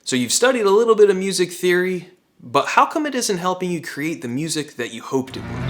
So you've studied a little bit of music theory, but how come it isn't helping you create the music that you hoped it would?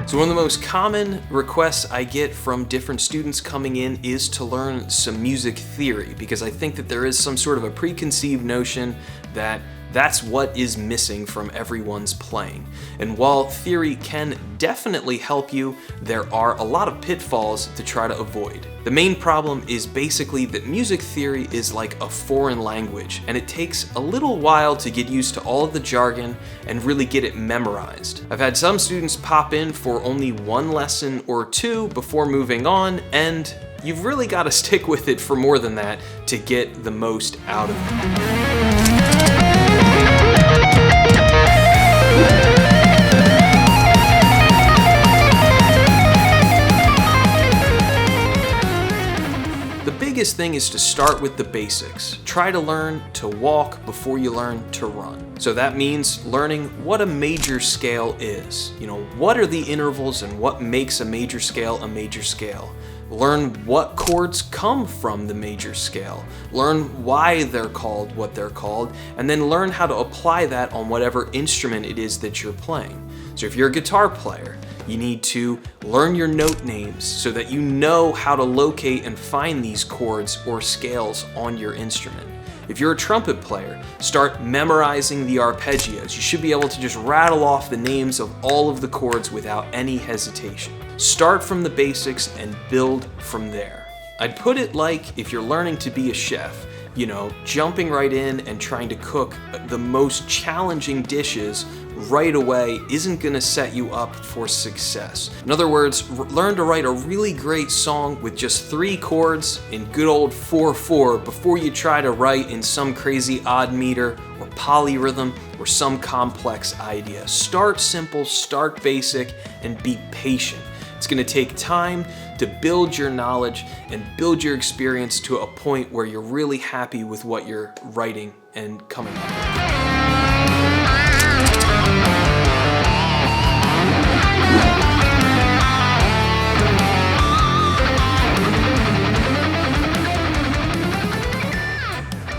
So one of the most common requests I get from different students coming in is to learn some music theory, because I think that there is some sort of a preconceived notion that that's what is missing from everyone's playing. And while theory can definitely help you, there are a lot of pitfalls to try to avoid. The main problem is basically that music theory is like a foreign language, and it takes a little while to get used to all of the jargon and really get it memorized. I've had some students pop in for only one lesson or two before moving on, and you've really got to stick with it for more than that to get the most out of it. The biggest thing is to start with the basics. Try to learn to walk before you learn to run. So that means learning what a major scale is. What are the intervals and what makes a major scale a major scale? Learn what chords come from the major scale. Learn why they're called what they're called, and then learn how to apply that on whatever instrument it is that you're playing. So if you're a guitar player, you need to learn your note names so that you know how to locate and find these chords or scales on your instrument. If you're a trumpet player, start memorizing the arpeggios. You should be able to just rattle off the names of all of the chords without any hesitation. Start from the basics and build from there. I'd put it like if you're learning to be a chef, jumping right in and trying to cook the most challenging dishes right away isn't gonna set you up for success. In other words, learn to write a really great song with just 3 chords in good old 4/4 before you try to write in some crazy odd meter or polyrhythm or some complex idea. Start simple, start basic, and be patient. It's gonna take time to build your knowledge and build your experience to a point where you're really happy with what you're writing and coming up with.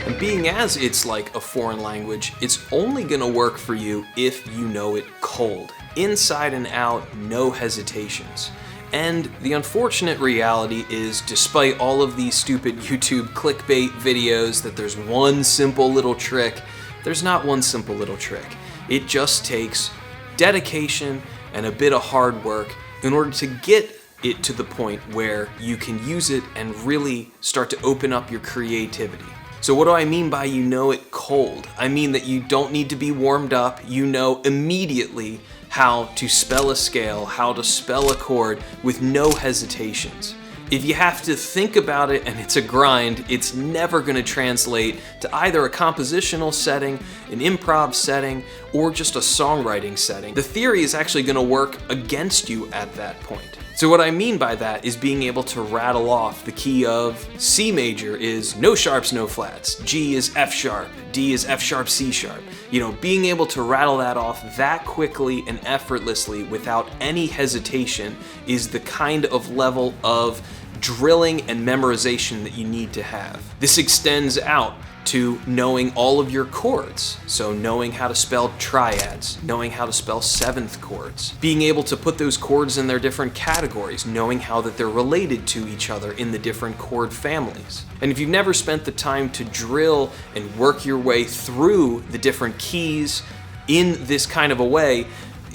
And being as it's like a foreign language, it's only gonna work for you if you know it cold. Inside and out, no hesitations. And the unfortunate reality is, despite all of these stupid YouTube clickbait videos that there's one simple little trick, there's not one simple little trick. It just takes dedication and a bit of hard work in order to get it to the point where you can use it and really start to open up your creativity. So what do I mean by you know it cold? I mean that you don't need to be warmed up. You know immediately how to spell a scale, how to spell a chord with no hesitations. If you have to think about it and it's a grind, it's never going to translate to either a compositional setting, an improv setting, or just a songwriting setting. The theory is actually going to work against you at that point. So what I mean by that is being able to rattle off the key of C major is no sharps, no flats. G is F sharp. D is F sharp, C sharp. Being able to rattle that off that quickly and effortlessly without any hesitation is the kind of level of drilling and memorization that you need to have. This extends out to knowing all of your chords. So knowing how to spell triads, knowing how to spell seventh chords, being able to put those chords in their different categories, knowing how that they're related to each other in the different chord families. And if you've never spent the time to drill and work your way through the different keys in this kind of a way,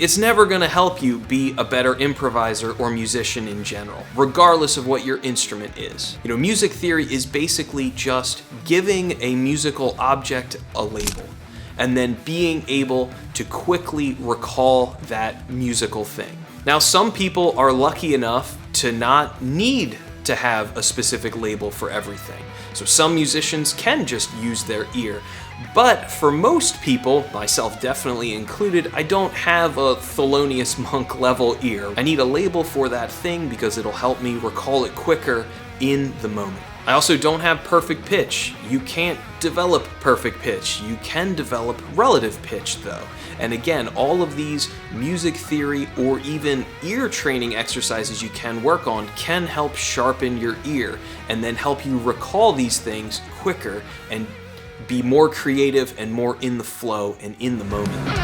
it's never going to help you be a better improviser or musician in general, regardless of what your instrument is. Music theory is basically just giving a musical object a label and then being able to quickly recall that musical thing. Now, some people are lucky enough to not need to have a specific label for everything. So some musicians can just use their ear. But for most people, myself definitely included, I don't have a Thelonious Monk level ear. I need a label for that thing because it'll help me recall it quicker in the moment. I also don't have perfect pitch. You can't develop perfect pitch. You can develop relative pitch though. And again, all of these music theory or even ear training exercises you can work on can help sharpen your ear and then help you recall these things quicker and be more creative and more in the flow and in the moment.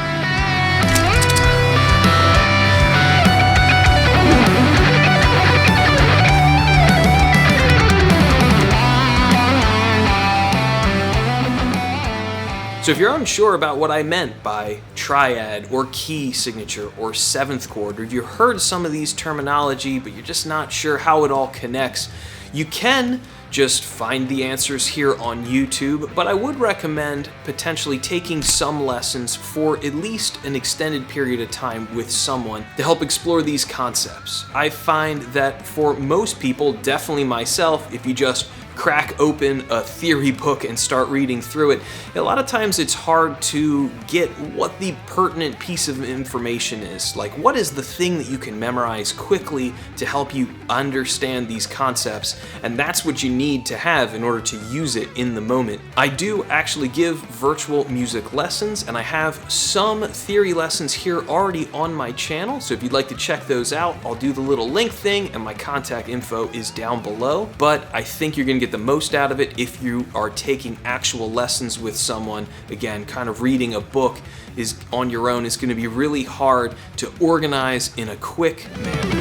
So if you're unsure about what I meant by triad or key signature or seventh chord, or you heard some of these terminology but you're just not sure how it all connects, you can just find the answers here on YouTube, but I would recommend potentially taking some lessons for at least an extended period of time with someone to help explore these concepts. I find that for most people, definitely myself, if you just crack open a theory book and start reading through it, a lot of times it's hard to get what the pertinent piece of information is. Like, what is the thing that you can memorize quickly to help you understand these concepts? And that's what you need to have in order to use it in the moment. I do actually give virtual music lessons, and I have some theory lessons here already on my channel. So if you'd like to check those out, I'll do the little link thing, and my contact info is down below. But I think you're gonna get the most out of it if you are taking actual lessons with someone. Again, kind of reading a book is on your own is going to be really hard to organize in a quick manner.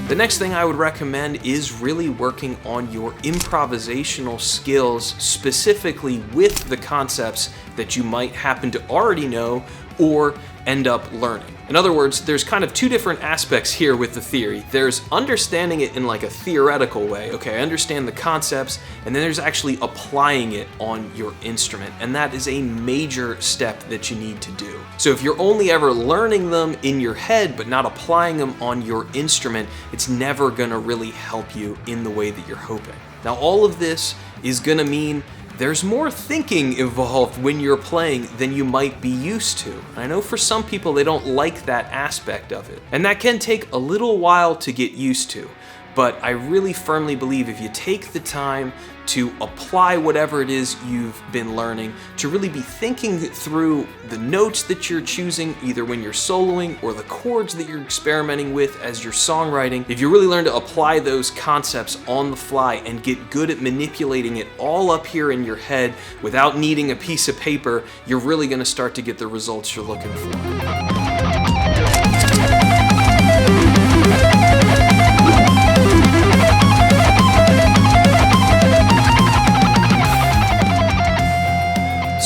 The next thing I would recommend is really working on your improvisational skills, specifically with the concepts that you might happen to already know or end up learning. In other words, there's kind of two different aspects here with the theory. There's understanding it in like a theoretical way. Okay, I understand the concepts, and then there's actually applying it on your instrument, and that is a major step that you need to do. So if you're only ever learning them in your head but not applying them on your instrument, it's never gonna really help you in the way that you're hoping. Now, all of this is gonna mean there's more thinking involved when you're playing than you might be used to. I know for some people they don't like that aspect of it, and that can take a little while to get used to. But I really firmly believe if you take the time to apply whatever it is you've been learning, to really be thinking through the notes that you're choosing, either when you're soloing or the chords that you're experimenting with as you're songwriting, if you really learn to apply those concepts on the fly and get good at manipulating it all up here in your head without needing a piece of paper, you're really gonna start to get the results you're looking for.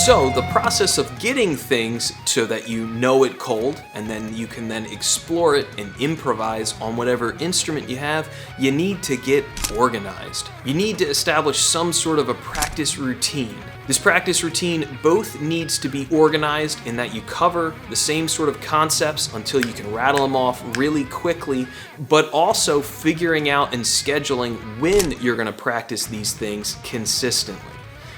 So the process of getting things so that you know it cold, and then you can then explore it and improvise on whatever instrument you have, you need to get organized. You need to establish some sort of a practice routine. This practice routine both needs to be organized in that you cover the same sort of concepts until you can rattle them off really quickly, but also figuring out and scheduling when you're going to practice these things consistently.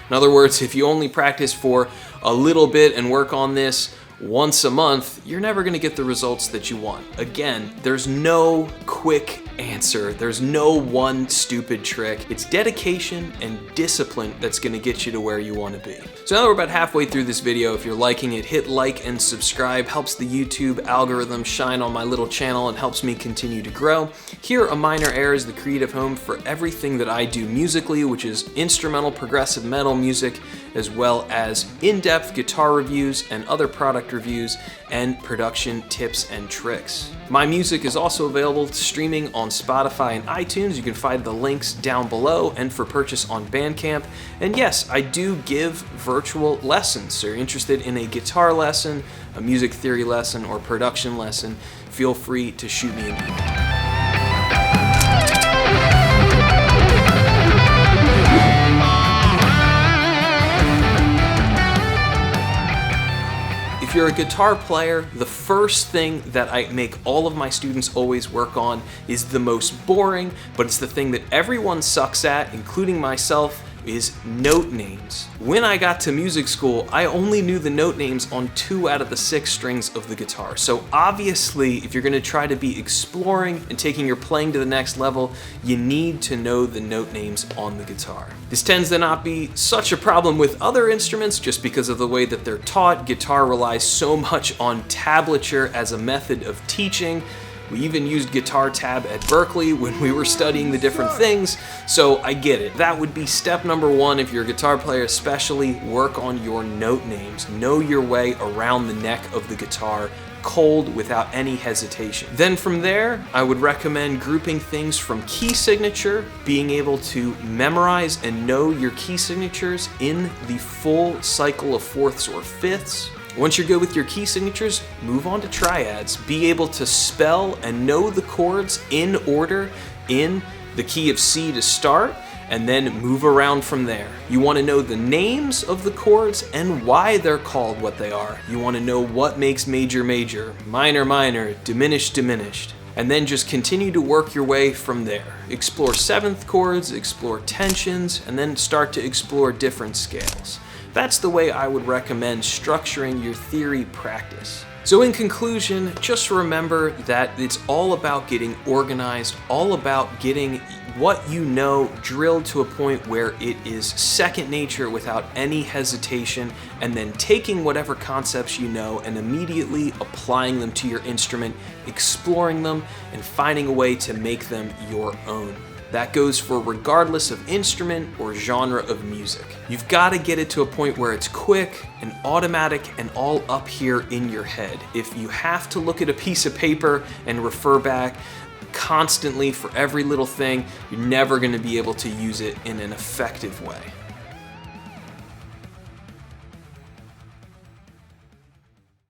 In other words, if you only practice for a little bit and work on this once a month, you're never going to get the results that you want. Again, there's no quick answer. There's no one stupid trick. It's dedication and discipline that's going to get you to where you want to be. So now that we're about halfway through this video, if you're liking it, hit like and subscribe. Helps the YouTube algorithm shine on my little channel and helps me continue to grow. Here, A Minor Air is the creative home for everything that I do musically, which is instrumental progressive metal music, as well as in-depth guitar reviews and other product reviews and production tips and tricks. My music is also available streaming on Spotify and iTunes. You can find the links down below and for purchase on Bandcamp. And yes, I do give virtual lessons. So if you're interested in a guitar lesson, a music theory lesson, or production lesson, feel free to shoot me an email. If you're a guitar player, the first thing that I make all of my students always work on is the most boring, but it's the thing that everyone sucks at, including myself, is note names. When I got to music school, I only knew the note names on 2 out of the 6 strings of the guitar. So obviously, if you're gonna try to be exploring and taking your playing to the next level, you need to know the note names on the guitar. This tends to not be such a problem with other instruments just because of the way that they're taught. Guitar relies so much on tablature as a method of teaching. We even used guitar tab at Berklee when we were studying the different things, so I get it. That would be step number 1 if you're a guitar player especially. Work on your note names. Know your way around the neck of the guitar, cold, without any hesitation. Then from there, I would recommend grouping things from key signature, being able to memorize and know your key signatures in the full cycle of 4ths or 5ths. Once you're good with your key signatures, move on to triads. Be able to spell and know the chords in order in the key of C to start, and then move around from there. You want to know the names of the chords and why they're called what they are. You want to know what makes major major, minor minor, diminished diminished. And then just continue to work your way from there. Explore 7th chords, explore tensions, and then start to explore different scales. That's the way I would recommend structuring your theory practice. So in conclusion, just remember that it's all about getting organized, all about getting what you know drilled to a point where it is second nature without any hesitation, and then taking whatever concepts you know and immediately applying them to your instrument, exploring them, and finding a way to make them your own. That goes for regardless of instrument or genre of music. You've got to get it to a point where it's quick and automatic and all up here in your head. If you have to look at a piece of paper and refer back constantly for every little thing, you're never going to be able to use it in an effective way.